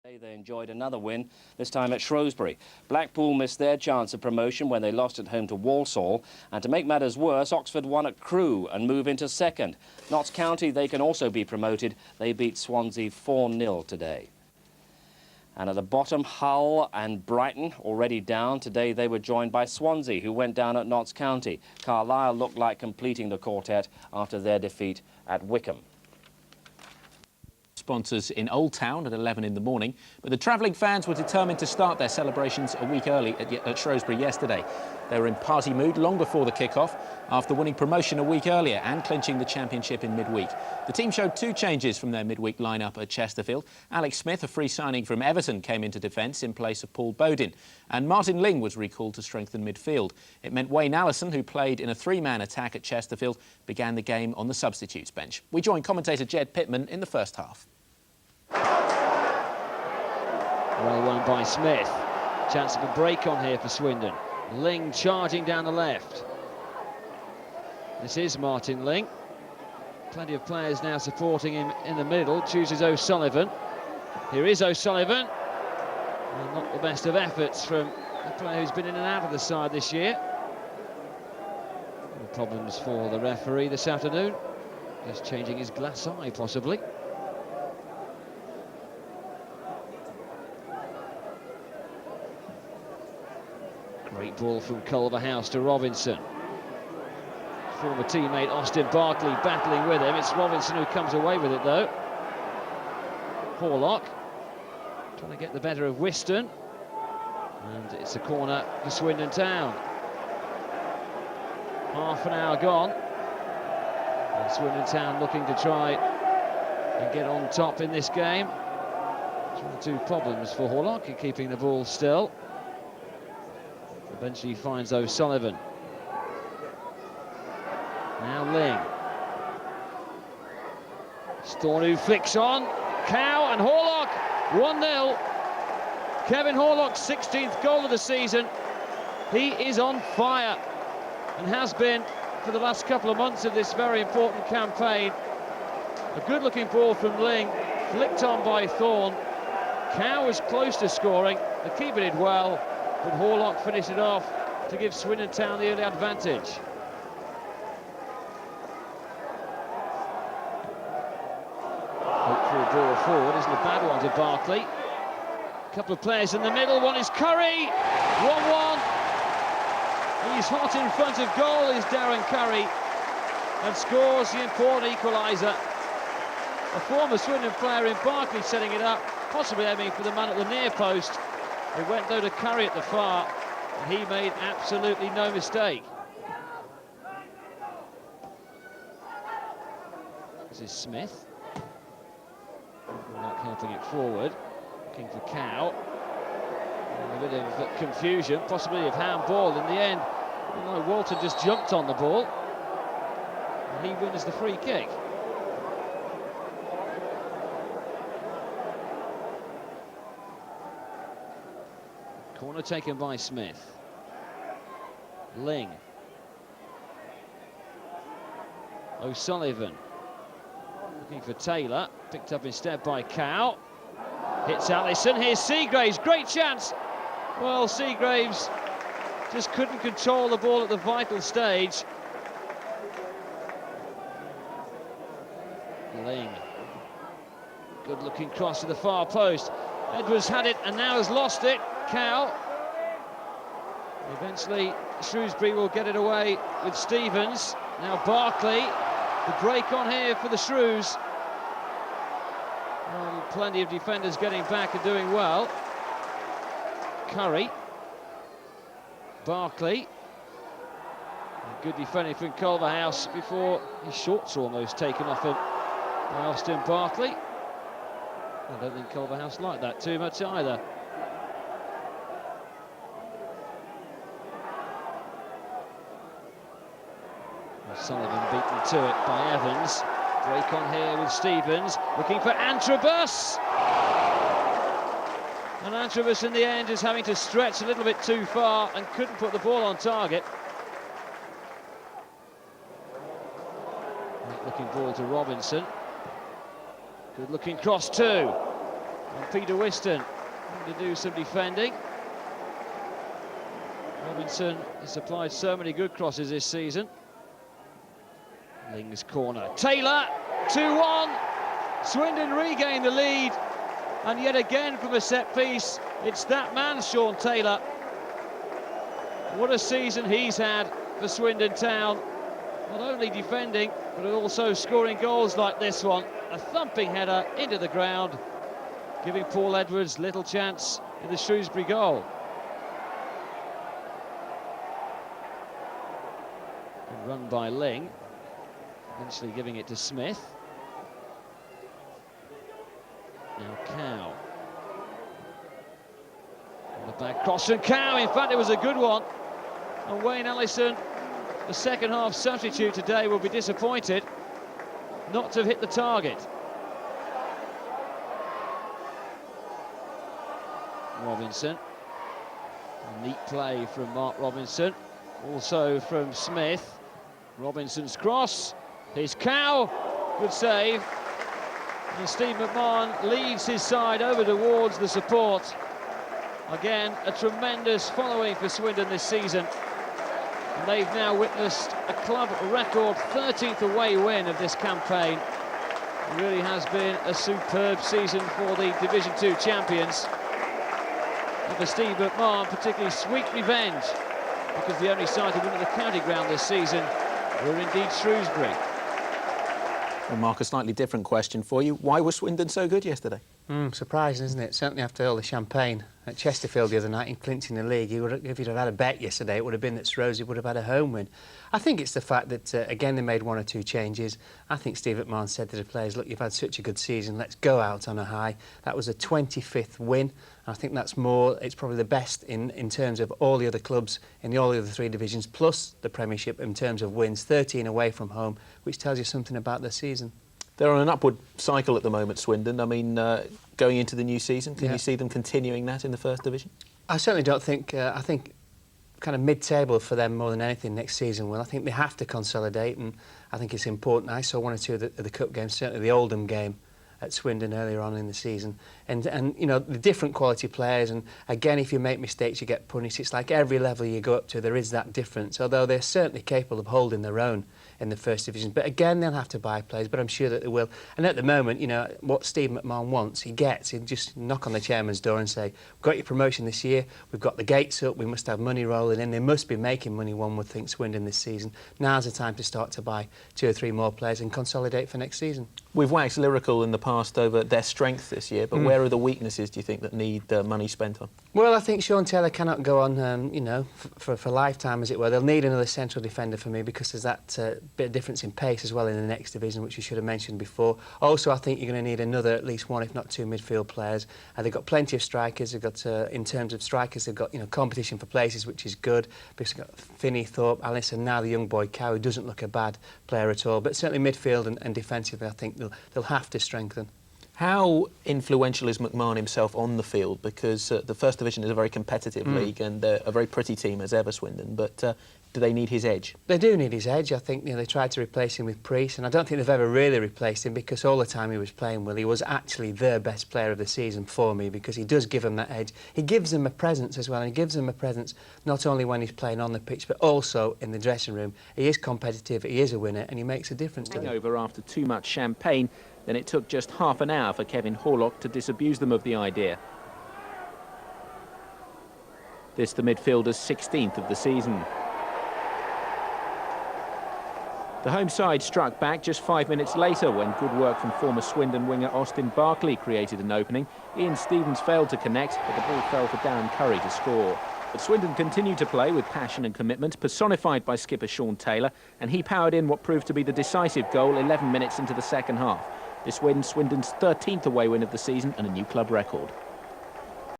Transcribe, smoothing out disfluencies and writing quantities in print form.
They enjoyed another win, this time at Shrewsbury. Blackpool missed their chance of promotion when they lost at home to Walsall. And to make matters worse, Oxford won at Crewe and move into second. Notts County, they can also be promoted. They beat Swansea 4-0 today. And at the bottom, Hull and Brighton already down. Today they were joined by Swansea, who went down at Notts County. Carlisle looked like completing the quartet after their defeat at Wycombe. Sponsors in Old Town at 11 in the morning, but the travelling fans were determined to start their celebrations a week early at Shrewsbury yesterday. They were in party mood long before the kick-off, after winning promotion a week earlier and clinching the championship in midweek. The team showed two changes from their midweek line-up at Chesterfield. Alex Smith, a free signing from Everton, came into defence in place of Paul Bodin, and Martin Ling was recalled to strengthen midfield. It meant Wayne Allison, who played in a three-man attack at Chesterfield, began the game on the substitutes bench. We join commentator Jed Pittman in the first half. Well won by Smith. Chance of a break on here for Swindon. Ling charging down the left. This is Martin Ling. Plenty of players now supporting him in the middle. Chooses O'Sullivan. Here is O'Sullivan. Well, not the best of efforts from a player who's been in and out of the side this year. No problems for the referee this afternoon. Just changing his glass eye, possibly. Great ball from Culverhouse to Robinson. Former teammate Austin Barkley battling with him. It's Robinson who comes away with it, though. Horlock trying to get the better of Whiston. And it's a corner for Swindon Town. Half an hour gone. And Swindon Town looking to try and get on top in this game. It's one or two problems for Horlock in keeping the ball still. Eventually finds O'Sullivan. Now Ling. Stornu flicks on. Cow and Horlock. 1-0. Kevin Horlock's 16th goal of the season. He is on fire and has been for the last couple of months of this very important campaign. A good-looking ball from Ling, flicked on by Thorne. Cow was close to scoring. The keeper did well, but Horlock finished it off to give Swindon Town the early advantage. Hopeful ball forward, isn't a bad one to Barkley. A couple of players in the middle, one is Curry, 1-1. He's hot in front of goal, is Darren Curry, and scores the important equaliser. A former Swindon player in Barkley setting it up, possibly aiming for the man at the near post. It went though to Curry at the far, and he made absolutely no mistake. This is Smith. Not helping it forward. Looking for Cow. And a bit of confusion, possibly of handball in the end. Although Walton just jumped on the ball. And he wins the free kick. Corner taken by Smith. Ling. O'Sullivan. Looking for Taylor. Picked up instead by Cow. Hits Allison. Here's Seagraves. Great chance. Well, Seagraves just couldn't control the ball at the vital stage. Ling. Good looking cross to the far post. Edwards had it and now has lost it. Cow. Eventually Shrewsbury will get it away with Stevens. Now Barkley. The break on here for the Shrews. Well, plenty of defenders getting back and doing well. Curry. Barkley. And good defending from Culverhouse before his shorts were almost taken off him by Austin Barkley. I don't think Culverhouse liked that too much either. Sullivan beaten to it by Evans. Break on here with Stevens, looking for Antrobus. And Antrobus in the end is having to stretch a little bit too far and couldn't put the ball on target. Looking ball to Robinson. Good looking cross too. And Peter Whiston to do some defending. Robinson has supplied so many good crosses this season. Ling's corner. Taylor, 2-1. Swindon regain the lead. And yet again from a set piece, it's that man, Sean Taylor. What a season he's had for Swindon Town. Not only defending, but also scoring goals like this one. A thumping header into the ground, giving Paul Edwards little chance in the Shrewsbury goal. Good run by Ling, eventually giving it to Smith. Now Cow. On the back cross from Cow, in fact it was a good one. And Wayne Allison, the second half substitute today, will be disappointed not to have hit the target. Robinson. A neat play from Mark Robinson. Also from Smith. Robinson's cross. Here's Cow. Good save. And Steve McMahon leads his side over towards the support. Again, a tremendous following for Swindon this season. And they've now witnessed a club record 13th away win of this campaign. It really has been a superb season for the Division 2 champions. And for Steve McMahon, particularly sweet revenge, because the only side to win at the county ground this season were indeed Shrewsbury. Well, Mark, a slightly different question for you. Why was Swindon so good yesterday? Surprising, isn't it? Certainly after all the champagne at Chesterfield the other night in clinching the league, if you'd have had a bet yesterday, it would have been that Shrewsbury would have had a home win. I think it's the fact that, again, they made one or two changes. I think Steve McMahon said to the players, look, you've had such a good season, let's go out on a high. That was a 25th win. I think that's more, it's probably the best in terms of all the other clubs in all the other three divisions, plus the Premiership in terms of wins, 13 away from home, which tells you something about their season. They're on an upward cycle at the moment, Swindon. I mean, going into the new season, can you see them continuing that in the First Division? I certainly don't think, I think kind of mid-table for them more than anything next season will. I think they have to consolidate, and I think it's important. I saw one or two of the cup games, certainly the Oldham game at Swindon earlier on in the season, and you know, the different quality players, and again, if you make mistakes you get punished. It's like every level you go up to there is that difference, although they're certainly capable of holding their own in the First Division. But again, they'll have to buy players, but I'm sure that they will. And at the moment, you know, what Steve McMahon wants, he gets. He'll just knock on the chairman's door and say, we've got your promotion this year, we've got the gates up, we must have money rolling in. They must be making money, one would think, Swindon this season. Now's the time to start to buy 2 or 3 more players and consolidate for next season. We've waxed lyrical in the past over their strength this year, but where are the weaknesses, do you think, that need money spent on? Well, I think Sean Taylor cannot go on, you know, for a lifetime, as it were. They'll need another central defender for me, because there's that bit of difference in pace as well in the next division, which you should have mentioned before. Also, I think you're going to need another, at least 1, if not 2 midfield players. They've got plenty of strikers. They've got, in terms of strikers, they've got, you know, competition for places, which is good. Because they've got Finney, Thorpe, Alice, and now the young boy Cow, who doesn't look a bad player at all. But certainly midfield and defensively, I think they'll have to strengthen. How influential is McMahon himself on the field? Because the First Division is a very competitive league, and they're a very pretty team as ever, Swindon, but do they need his edge? They do need his edge. I think, you know, they tried to replace him with Priest, and I don't think they've ever really replaced him, because all the time he was playing, Will, he was actually their best player of the season for me, because he does give them that edge. He gives them a presence as well, and he gives them a presence not only when he's playing on the pitch, but also in the dressing room. He is competitive, he is a winner, and he makes a difference to them. Over after too much champagne, then it took just half an hour for Kevin Horlock to disabuse them of the idea. This the midfielder's 16th of the season. The home side struck back just 5 minutes later when good work from former Swindon winger Austin Barkley created an opening. Ian Stevens failed to connect, but the ball fell for Darren Curry to score. But Swindon continued to play with passion and commitment, personified by skipper Sean Taylor, and he powered in what proved to be the decisive goal 11 minutes into the second half. This wins Swindon's 13th away win of the season and a new club record.